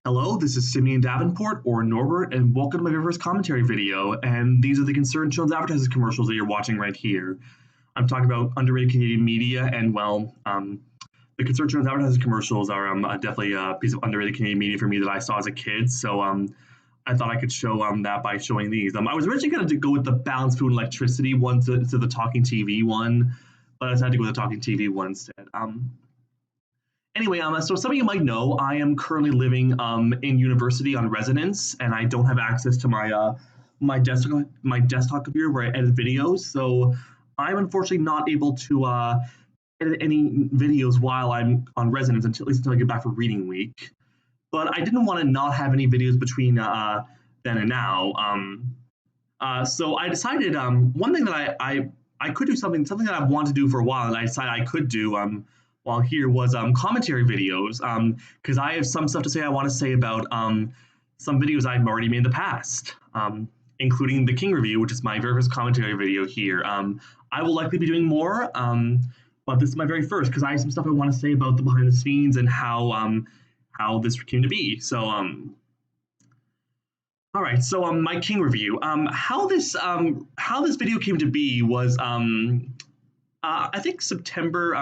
Hello, this is Simeon Davenport or Norbert, and welcome to my very first commentary video. And these are the Concerned Children's Advertisers commercials that you're watching right here. I'm talking about underrated Canadian media, and the Concerned Children's Advertisers commercials are definitely a piece of underrated Canadian media for me that I saw as a kid. So I thought I could show that by showing these. I was originally going to go with the Balanced Food and Electricity one to the Talking TV one, but I decided to go with the Talking TV one instead. Anyway, so some of you might know I am currently living in university on residence, and I don't have access to my desktop computer where I edit videos. So I'm unfortunately not able to edit any videos while I'm on residence until at least until I get back for reading week. But I didn't want to not have any videos between then and now. So I decided one thing that I could do something that I've wanted to do for a while, and I decided I could do while here was commentary videos because I have some stuff to say I want to say about some videos I've already made in the past, including the King review, which is my very first commentary video here. I will likely be doing more, but this is my very first because I have some stuff I want to say about the behind the scenes and how this came to be. So all right, so my King review. How this video came to be was I think September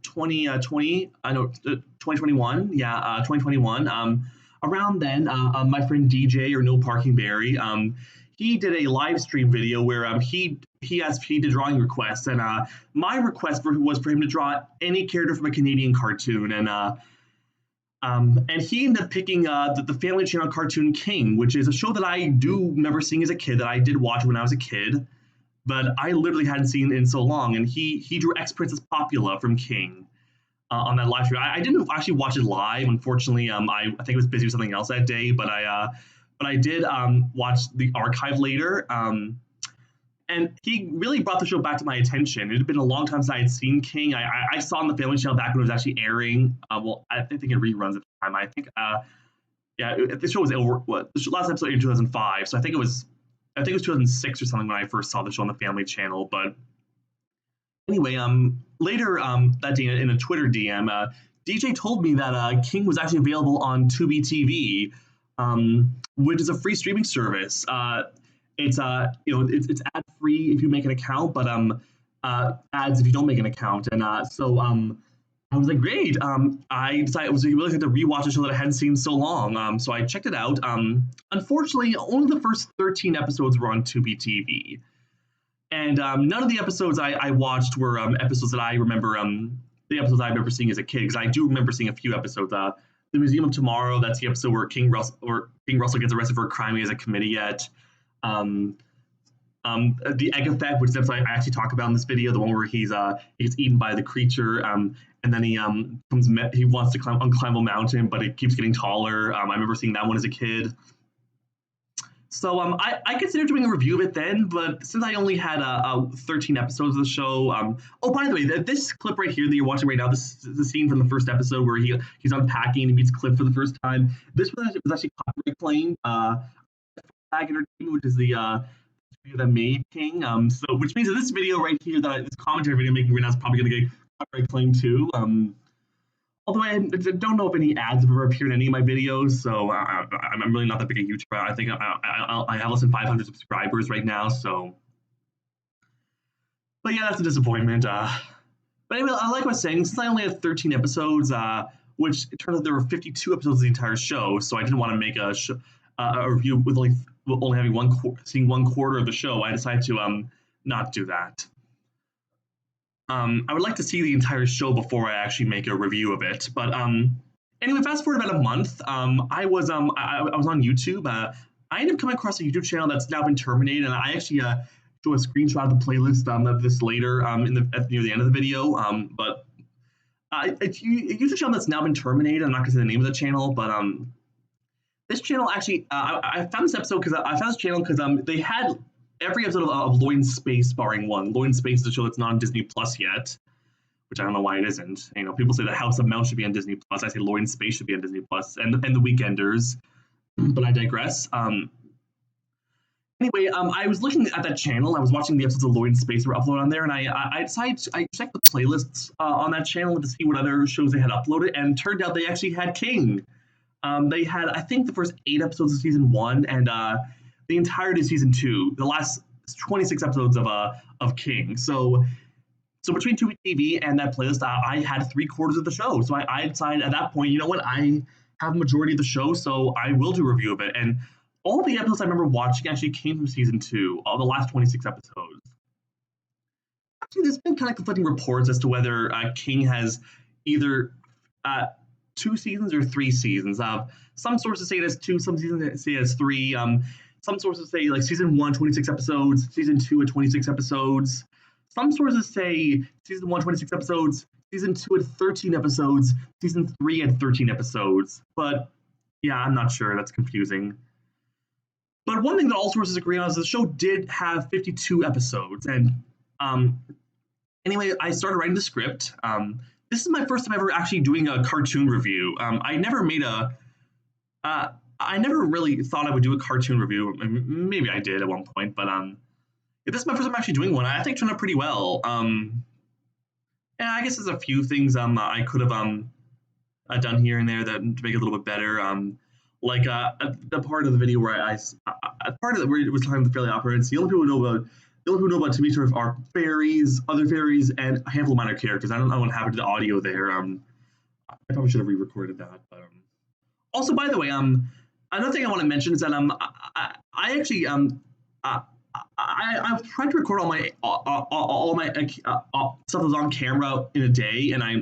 2020. I know 2021. Yeah, 2021. Around then, my friend DJ or No Parking Barry, he did a live stream video where he did drawing requests, and my request was for him to draw any character from a Canadian cartoon, and he ended up picking the Family Channel cartoon King, which is a show that I do remember seeing as a kid, that I did watch when I was a kid, but I literally hadn't seen it in so long. And he drew Ex Princess Popula from King on that live stream. I didn't actually watch it live, unfortunately. I think I was busy with something else that day, but I did watch the archive later. And he really brought the show back to my attention. It had been a long time since I had seen King. I saw on the Family Channel back when it was actually airing. Well, I think it reruns at the time. I think, yeah, the show was over. What, the last episode aired in 2005, so I think it was 2006 or something when I first saw the show on the Family Channel. But anyway, later that day in a Twitter DM, DJ told me that King was actually available on Tubi TV, which is a free streaming service. It's ad free if you make an account, but ads if you don't make an account. And I was like, great. I decided it was really good to rewatch a show that I hadn't seen in so long. So I checked it out. Unfortunately, only the first 13 episodes were on Tubi TV. And none of the episodes I watched were episodes that I remember, the episodes I remember seeing as a kid, because I do remember seeing a few episodes. The Museum of Tomorrow, that's the episode where King Russell gets arrested for a crime he hasn't committed yet. Um, the egg effect, which is the episode I actually talk about in this video, the one where he gets eaten by the creature, and then he wants to climb a mountain, but it keeps getting taller. I remember seeing that one as a kid. So I considered doing a review of it then, but since I only had 13 episodes of the show, oh, by the way, this clip right here that you're watching right now, this is the scene from the first episode where he's unpacking and he meets Cliff for the first time. This was actually copyright claimed. Flag Entertainment, which is the studio that made King. So which means that this video right here, this commentary video I'm making right now, is probably going to get copyright claim too. Although I don't know if any ads have ever appeared in any of my videos, so I'm really not that big a YouTuber. I think I have less than 500 subscribers right now, so. But yeah, that's a disappointment. But anyway, like I was saying, since I only had 13 episodes, which it turns out there were 52 episodes of the entire show, so I didn't want to make a review with only having seeing 1/4 of the show. I decided to not do that. I would like to see the entire show before I actually make a review of it. But anyway, fast forward about a month. I was on YouTube. I ended up coming across a YouTube channel that's now been terminated, and I actually show a screenshot of the playlist of this later near the end of the video. But it's a YouTube channel that's now been terminated. I'm not going to say the name of the channel, but this channel actually, I found this episode because I found this channel because they had every episode of Lloyd in Space barring one. Lloyd in Space is a show that's not on Disney Plus yet, which I don't know why it isn't. You know, people say the House of Mouse should be on Disney Plus. I say Lloyd in Space should be on Disney Plus, and the Weekenders. But I digress. Anyway, I was looking at that channel. I was watching the episodes of Lloyd in Space that were uploaded on there, and I decided I checked the playlists on that channel to see what other shows they had uploaded, and it turned out they actually had King. They had, I think, the first 8 episodes of season one and the entirety of season two, the last 26 episodes of King. So between Tubi TV and that playlist, I had 3/4 of the show. So I decided at that point, you know what, I have a majority of the show, so I will do a review of it. And all the episodes I remember watching actually came from season two, all the last 26 episodes. Actually, there's been kind of conflicting reports as to whether King has either 2 seasons or 3 seasons. Some sources say it has two, some seasons say it has three. Some sources say like season one, 26 episodes, season two at 26 episodes. Some sources say season one, 26 episodes, season two at 13 episodes, season three at 13 episodes. But yeah, I'm not sure. That's confusing. But one thing that all sources agree on is the show did have 52 episodes. And um, anyway, I started writing the script. This is my first time ever actually doing a cartoon review. I never really thought I would do a cartoon review. Maybe I did at one point, but this is my first time actually doing one. I think it turned out pretty well. And I guess there's a few things I could have done here and there that to make it a little bit better. Like the part of the video where part of it where it was talking about the Fairly Odd Parents. The only people who know about to me sort of are fairies, other fairies, and a handful of minor characters. I don't know what happened to the audio there. I probably should have re-recorded that. But also, by the way, another thing I want to mention is that I actually I've tried to record all my stuff that was on camera in a day, and I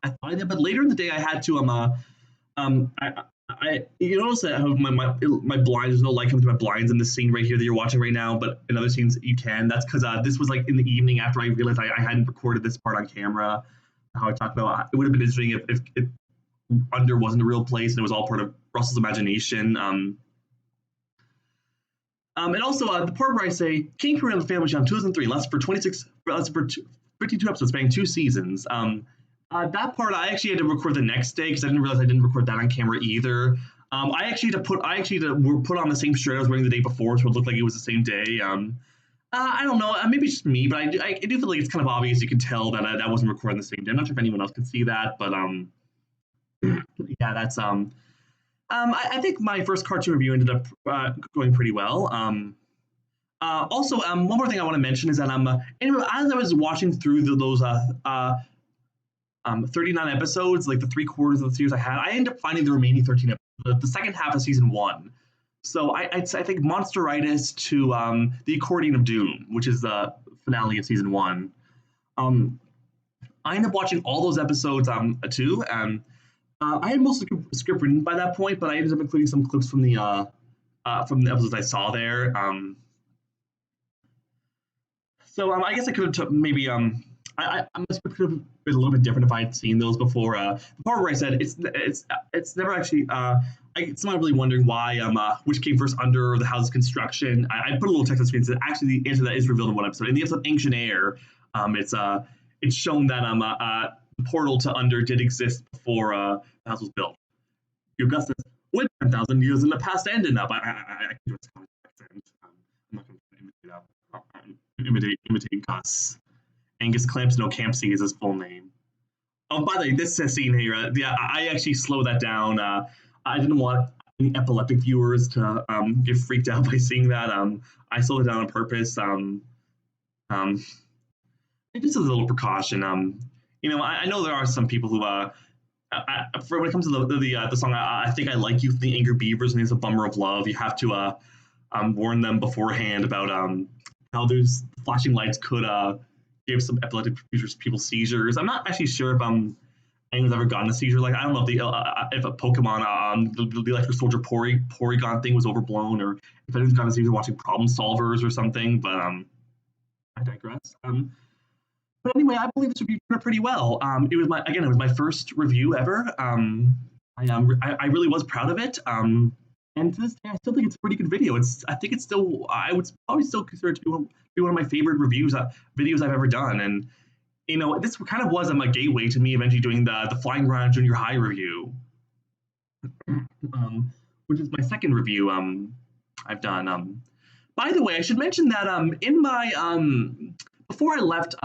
thought I did, but later in the day I had to you notice that I have my blinds. There's no light coming through my blinds in this scene right here that you're watching right now, but in other scenes you can. That's because this was like in the evening after I realized I hadn't recorded this part on camera. How I talked about it would have been interesting if Under wasn't a real place and it was all part of Russell's imagination. And also the part where I say King Korean Family Channel 2003 lasted for 52 episodes, spanning 2 seasons. That part I actually had to record the next day because I didn't realize I didn't record that on camera either. I actually had to put on the same shirt I was wearing the day before, so it looked like it was the same day. I don't know, maybe it's just me, but I do feel like it's kind of obvious. You can tell that that wasn't recorded the same day. I'm not sure if anyone else can see that, but yeah, that's I think my first cartoon review ended up going pretty well. Also, one more thing I want to mention is that anyway, as I was watching through those 39 episodes, like the 3/4 of the series I had, I ended up finding the remaining 13 episodes, the second half of season one. So I think Monsteritis to the Accordion of Doom, which is the finale of season one. I ended up watching all those episodes too. I had most of the script written by that point, but I ended up including some clips from the episodes I saw there. So I guess I could have took maybe my script could have been a little bit different if I had seen those before. The part where I said it's never actually it's not really wondering why which came first, Under or the House's construction. I put a little text on the screen that said actually the answer to that is revealed in one episode. In the episode Ancient Air, it's shown that the portal to Under did exist before the house was built. Augustus went 10,000 years in the past and in up. I can do a Scottish accent. I'm not going to imitate Gus. Angus Clampson O'Campsie is his full name. Oh, by the way, this scene here, I actually slowed that down. I didn't want any epileptic viewers to get freaked out by seeing that. I slowed it down on purpose. Just as a little precaution. I know there are some people who, for when it comes to the song, I think I Like You, the Angry Beavers, and it's a Bummer of Love. You have to warn them beforehand about how those flashing lights could give some epileptic people seizures. I'm not actually sure if anyone's ever gotten a seizure. Like I don't know if a Pokemon the Electric Soldier Porygon thing was overblown, or if anyone's gotten a seizure watching Problem Solvers or something. But I digress. But anyway, I believe this review turned out pretty well. It was my first review ever. I really was proud of it. And to this day, I still think it's a pretty good video. I would probably still consider it to be one of my favorite videos I've ever done. And this kind of was a gateway to me eventually doing the Flying Around Junior High review, which is my second review I've done. By the way, I should mention that in my before I left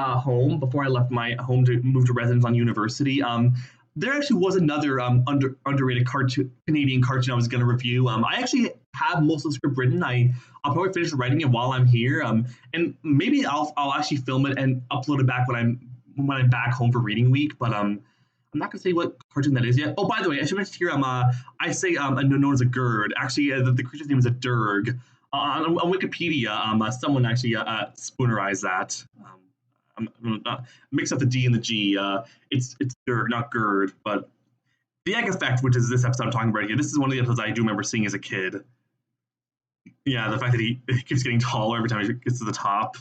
my home to move to residence on university, there actually was another underrated Canadian cartoon I was going to review. I actually have most of the script written. I'll probably finish writing it while I'm here. And maybe I'll actually film it and upload it back when I'm back home for reading week. But I'm not going to say what cartoon that is yet. Oh, by the way, I should mention here. I say known as a GERD. Actually, the creature's name is a Durg. On Wikipedia, someone actually spoonerized that. Mix up the D and the G. It's Durg, not GERD. But the egg effect, which is this episode I'm talking about here, this is one of the episodes I do remember seeing as a kid. Yeah, the fact that he keeps getting taller every time he gets to the top.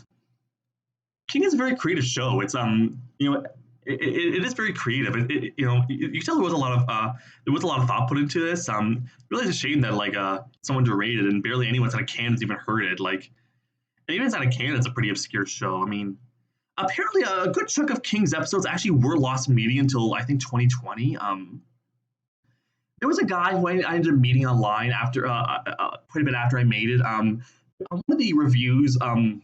King is a very creative show. It's it is very creative. You can tell there was a lot of thought put into this. Really, it's a shame that someone derated and barely anyone outside of Canada's even heard it. And even inside of Canada, it's a pretty obscure show. I mean, apparently a good chunk of King's episodes actually were lost media until I think 2020. There was a guy who I ended up meeting online after quite a bit after I made it. On one of the reviews, on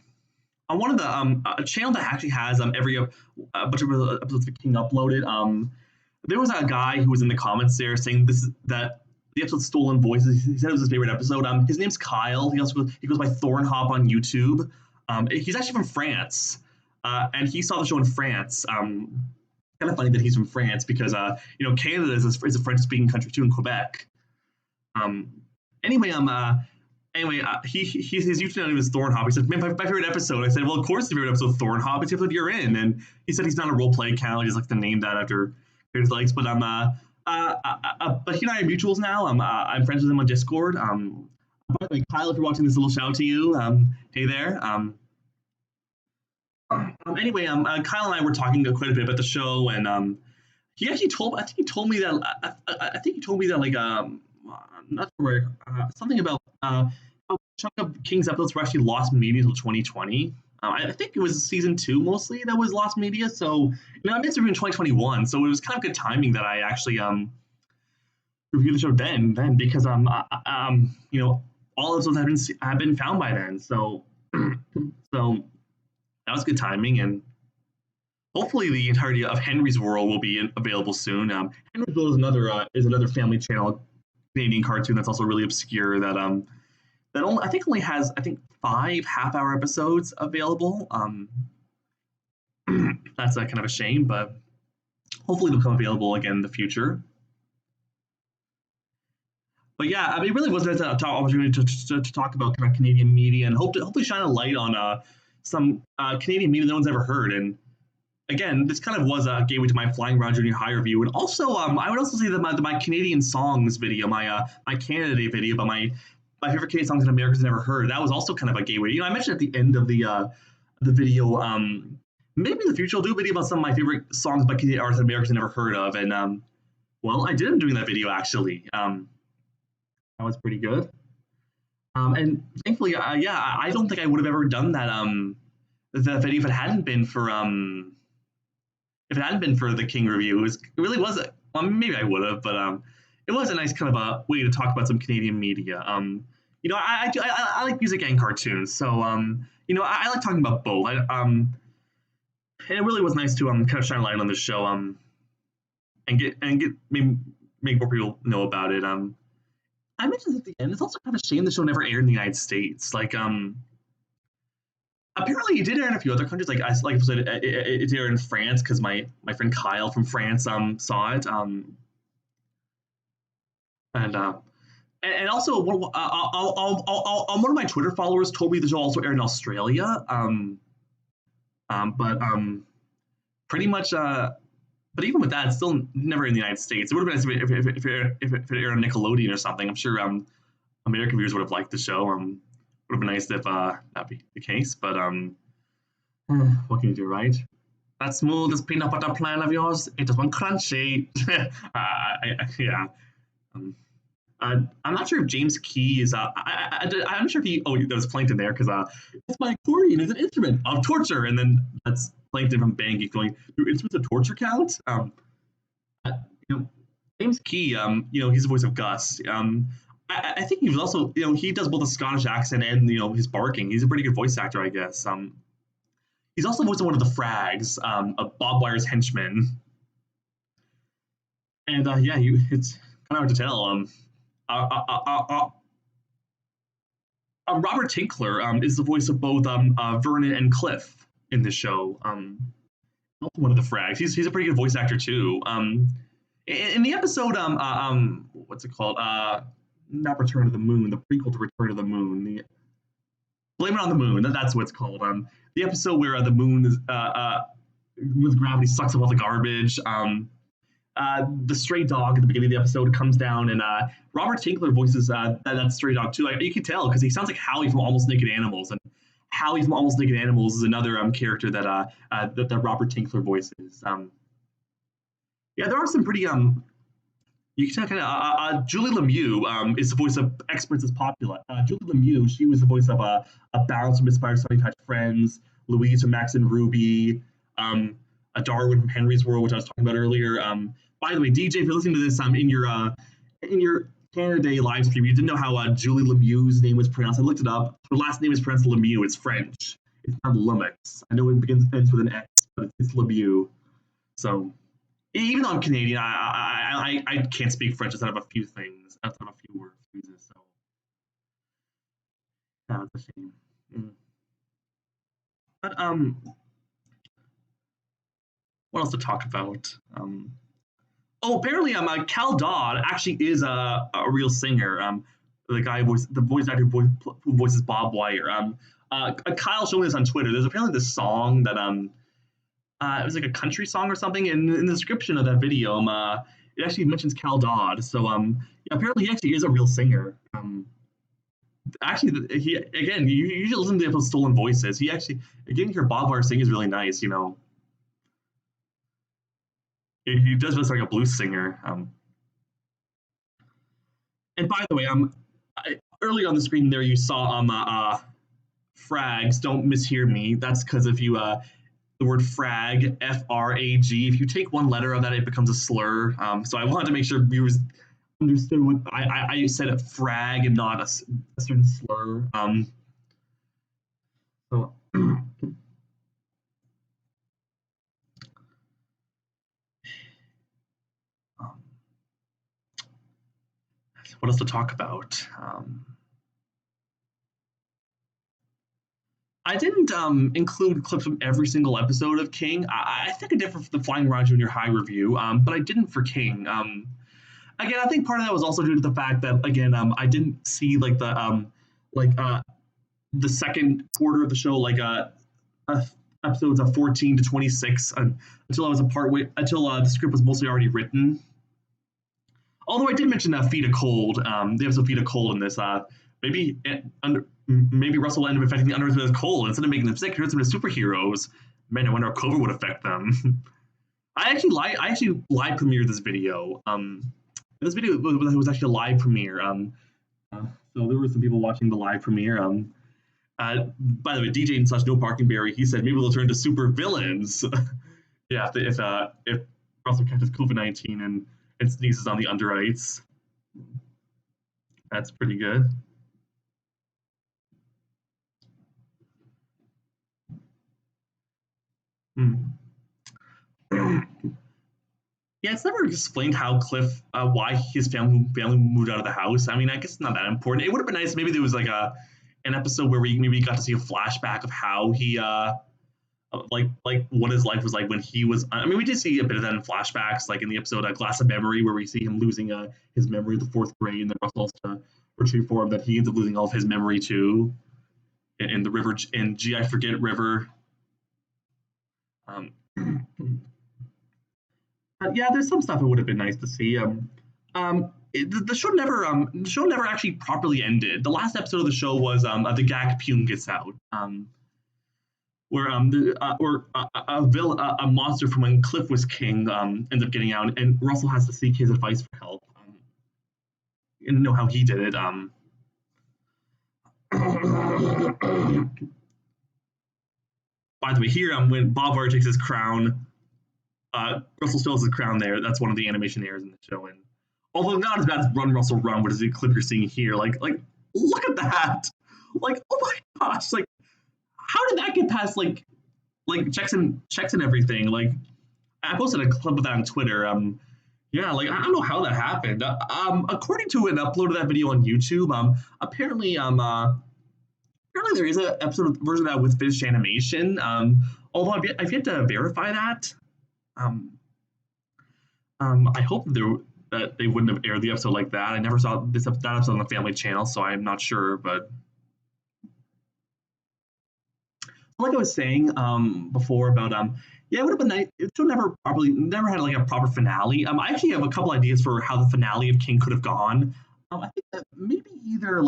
one of the a channel that actually has every a bunch of episodes of King uploaded. There was a guy who was in the comments there saying that the episode Stolen Voices. He said it was his favorite episode. His name's Kyle. He goes by Thornhop on YouTube. He's actually from France, and he saw the show in France. Kind of funny that he's from France because Canada is a French-speaking country too in Quebec. Um, anyway, his YouTube name is Thornhop. He said, "Man, my favorite episode." I said, "Well, of course, the favorite episode of Thornhop. It's the episode you're in." And he said he's not a role play account. He just likes to name that after his likes. But but he and I are mutuals now. I'm friends with him on Discord. By the way, Kyle, if you're watching this, a little shout out to you. Hey there. Anyway, Kyle and I were talking quite a bit about the show, and he actually told. I think he told me that. I think he told me that not sure something about a chunk of King's episodes were actually lost media until 2020. I think it was season 2 mostly that was lost media. So I missed it in 2021. So it was kind of good timing that I actually reviewed the show then because all of those have been found by then. So so that was good timing, and hopefully the entirety of Henry's World will be available soon. Henry's World is another family channel Canadian cartoon that's also really obscure that only has 5 half-hour episodes available. That's kind of a shame, but hopefully they'll become available again in the future. But yeah, I mean, it really was an opportunity to talk about kind of Canadian media and hopefully shine a light on some Canadian media no one's ever heard. And again, this kind of was a gateway to my Flying Around Junior High review, and also I would also say that my Canadian songs video, my Canada Day video about my favorite Canadian songs that Americans never heard. That was also kind of a gateway. I mentioned at the end of the video. Maybe in the future I'll do a video about some of my favorite songs by Canadian artists that Americans never heard of, and well, I did end up doing that video actually. That was pretty good. And thankfully, yeah, I don't think I would have ever done that the video if it hadn't been for the King review. It really was maybe I would have, but it was a nice kind of a way to talk about some Canadian media. I like music and cartoons, so I like talking about both. And it really was nice to kind of shine a light on this show and get maybe make more people know about it. I mentioned at the end. It's also kind of a shame the show never aired in the United States. Apparently, it did air in a few other countries. Like I said, it aired in France because my friend Kyle from France saw it. And also one of my Twitter followers told me the show also aired in Australia. But pretty much. But even with that, it's still never in the United States. It would have been nice if it aired on Nickelodeon or something. I'm sure American viewers would have liked the show. Would have been nice if that be the case. But what can you do, right? That smooth as peanut butter plan of yours, it is one crunchy. Yeah. I'm not sure if James Key is. I'm not sure if he. Oh, there was Plankton there because it's my accordion is an instrument of torture, and then that's Plankton from Bang Geek going, "Do instruments of torture count?" James Key. He's the voice of Gus. I think he was also. He does both a Scottish accent and his barking. He's a pretty good voice actor, I guess. He's also voiced one of the Frags, of Bob Wire's henchmen. And yeah, it's kind of hard to tell. Uh, uh, uh, uh, uh, Robert Tinkler is the voice of both Vernon and Cliff in the show. Also one of the frags. He's a pretty good voice actor too. In the episode, what's it called? Not Return of the Moon, the prequel to Return of the Moon. The Blame It on the Moon. That's what it's called. The episode where the moon is with gravity sucks up all the garbage. The stray dog at the beginning of the episode comes down, and Robert Tinkler voices that stray dog too. Like, you can tell because he sounds like Howie from Almost Naked Animals, and Howie from Almost Naked Animals is another character that Robert Tinkler voices. Yeah, there are some pretty you can tell kind of Julie Lemieux is the voice of Ex Princess Popula. Julie Lemieux, she was the voice of a Bounce from Inspired Sunny Touch Friends, Louise from Max and Ruby, a Darwin from Henry's World, which I was talking about earlier. By the way, DJ, if you're listening to this in your Canada Day live stream, you didn't know how Julie Lemieux's name was pronounced. I looked it up. Her last name is pronounced Lemieux. It's French. It's not Lumix. I know it ends with an X, but it's Lemieux. So even though I'm Canadian, I can't speak French outside of a few things, outside of a few words. So that's a shame. But what else to talk about? Apparently, Cal Dodd actually is a real singer. The voice actor who voices Bob Wire. Kyle showed me this on Twitter. There's apparently this song that it was like a country song or something, and in the description of that video, it actually mentions Cal Dodd. So yeah, apparently he actually is a real singer. Actually, he again, you usually listen to those stolen voices. He actually getting to hear Bob Wire sing is really nice. He does look like a blues singer. And by the way, early on the screen there you saw frags. Don't mishear me. That's because if you the word frag, F-R-A-G. If you take one letter of that, it becomes a slur. So I wanted to make sure viewers understood what I said it frag and not a certain slur. So what else to talk about? I didn't include clips from every single episode of King. I think I did for the Flying Ron Jr. High review, but I didn't for King. Again, I think part of that was also due to the fact that again, I didn't see like the second quarter of the show, episodes of 14 to 26, until I was until the script was mostly already written. Although I did mention Feet of Cold, the episode Feet of Cold in this. Maybe Russell will end up infecting the Under-Earth with cold instead of making them sick. Turns them into superheroes. Man, I wonder how COVID would affect them. I actually live premiered this video. This video was actually a live premiere. So there were some people watching the live premiere. By the way, DJ and such No Parking Barry, he said maybe they'll turn to super villains. Yeah, if Russell catches COVID-19 and sneezes on the underites. That's pretty good. Yeah, it's never explained how Cliff, why his family moved out of the house. I mean, I guess it's not that important. It would have been nice maybe there was like an episode where we maybe got to see a flashback of how he like what his life was like when he was. I mean, we did see a bit of that in flashbacks, like in the episode Glass of Memory, where we see him losing his memory of the fourth grade, and then Russell has to retrieve for him that he ends up losing all of his memory too, in the river in Gee I Forget River. Yeah, there's some stuff it would have been nice to see. The show never actually properly ended. The last episode of the show was the Gak Pune gets out, where a monster from when Cliff was king ends up getting out, and Russell has to seek his advice for help. And know how he did it. By the way, here when Bob Vara takes his crown, Russell still has his crown there. That's one of the animation errors in the show, and although not as bad as Run Russell Run, which is the clip you're seeing here, like look at that, like oh my gosh, like how did that get past like checks and everything? Like I posted a clip of that on Twitter. Yeah, like I don't know how that happened. According to an upload of that video on YouTube, apparently, apparently there is a episode of version of that with finished animation. Although I've yet to verify that. Um, I hope that they wouldn't have aired the episode like that. I never saw that episode on the Family Channel, so I'm not sure. But like I was saying before about yeah, it would have been nice. It should never had like a proper finale. I actually have a couple ideas for how the finale of King could have gone. I think that maybe either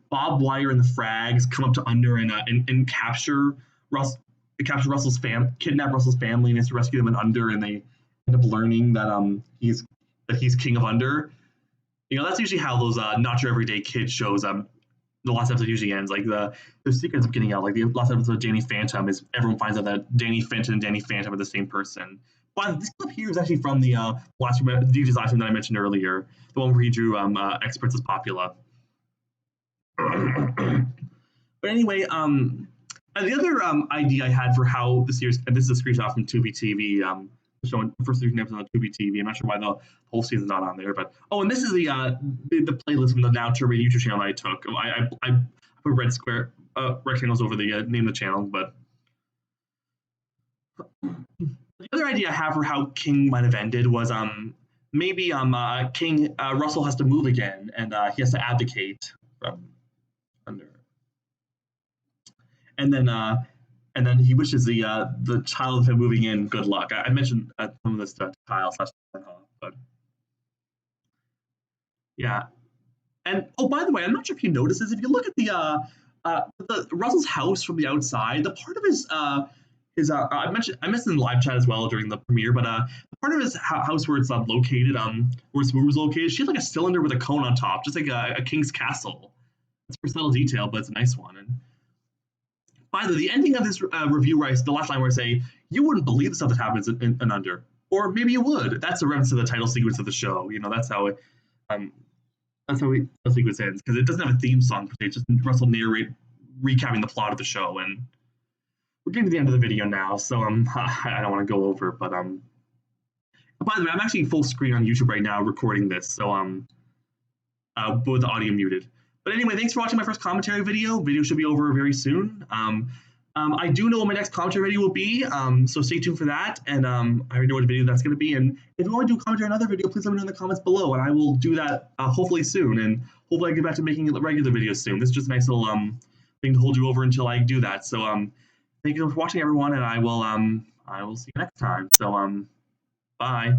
Bob Wire and the Frags come up to Under and capture Russell's kidnap Russell's family and has to rescue them in Under, and they end up learning that he's king of Under. You know, that's usually how those not your everyday kid shows the last episode usually ends. Like the secrets of getting out. Like the last episode of Danny Phantom is everyone finds out that Danny Fenton and Danny Phantom are the same person. But this clip here is actually from the last DJ's last room that I mentioned earlier, the one where he drew ex Princess Popula. But anyway, the other idea I had for how the series, and this is a screenshot from Tubi TV, showing the first 13 episodes on Tubi TV. I'm not sure why the whole season's not on there, but and this is the playlist from the Now Terminated YouTube channel that I took. I put red square rectangles over the name of the channel, but the other idea I have for how King might have ended was maybe King Russell has to move again and he has to abdicate from Under, and then he wishes the child of him moving in good luck. I mentioned some of this to Kyle slash but yeah. And oh, by the way, I'm not sure if you noticed this. If you look at the Russell's house from the outside, the part of his I mentioned in the live chat as well during the premiere, but the part of his house where it's located, where his room is located, she has like a cylinder with a cone on top, just like a king's castle. It's for subtle detail, but it's a nice one. And by the ending of this review, where the last line where I say, "You wouldn't believe the stuff that happens in Under," or maybe you would. That's a reference to the title sequence of the show. You know, um, the sequence ends because it doesn't have a theme song per se. It's just Russell recapping the plot of the show, and we're getting to the end of the video now, so I don't want to go over, but by the way, I'm actually full screen on YouTube right now recording this, so with the audio muted. But anyway, thanks for watching my first commentary video. Video should be over very soon. I do know what my next commentary video will be, so stay tuned for that. And I already know what video that's going to be. And if you want to do a commentary on another video, please let me know in the comments below, and I will do that hopefully soon. And hopefully I get back to making regular videos soon. This is just a nice little thing to hold you over until I do that. So thank you for watching, everyone, and I will see you next time. So bye.